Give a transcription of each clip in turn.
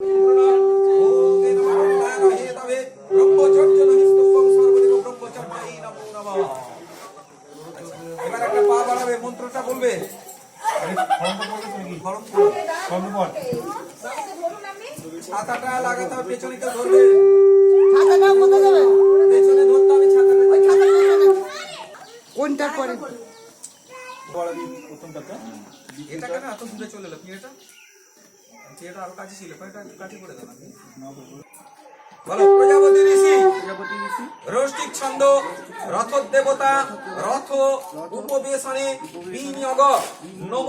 এবার একটা পা বাড়াবে, মন্ত্রটা বলবে। ছাতাটা লাগাতে হবে, পেছনে কেউ ধরবে। ছাতাটা কোথায় যাবে? পেছনে ধরতে হবে ছাতাটা। ওই ছাতার পেছনে। কোনটার পরে? এটা কেন এত দূরে চলে এলো? এটা আরো কাছে ছিল, এটা কাছে করে দাও। বলো, প্রজাপতি ঋষি রৌষ্টিক ছন্দ রথ দেবতা রথ উপবেশনে বিনিয়োগ নম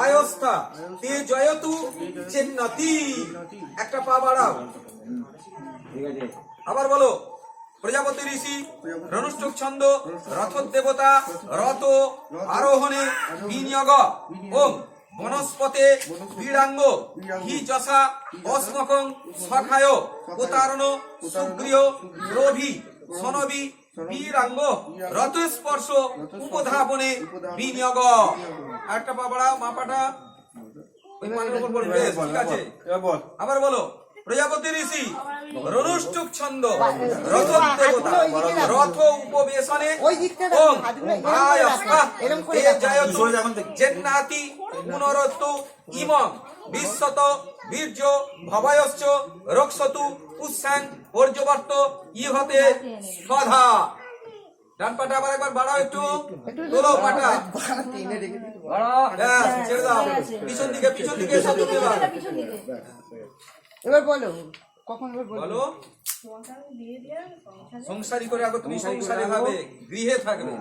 আয়স্থা তে জয়তু চেন্নতি। একটা পা বাড়াও। আবার বলো, প্রজাপতি ঋষি রনুষ্টক ছন্দ রথ দেবতা রথ আরোহণে বিনিয়োগ ওম বনস্পতে বীরাঙ্গ হি যশা অস্মকং সখায় উতারণ সুগ্রীয় রভি সনবি বীরাঙ্গ রথ স্পর্শ উপধাবনে বিনিয়োগ। একটা পা বাড়াও, মাপাটা ওই পানের উপর পড়বে। ঠিক আছে, আবার বলো, প্রজাপতি ঋষি রনুষ্টুক ছন্দ রথ দেবতা রথ উপবেশনে ওম আয়স্তা তে জয়তু চেন্নাতি পুনরত্তু ইমং বিশ্বত বীর্য ভবায়শ্চ রক্ষতু উৎসাং পর্যবর্ত ইহতে সধা। ডান পাটা আবার একবার বাড়াও, একটু তোলো পাটা, ছেড়ে দাও। পিছন দিকে সব দিকে। এবার বলো, কখন বলো, সংসারী করে আগে তুমি সংসারে হবে, গৃহে থাকবে।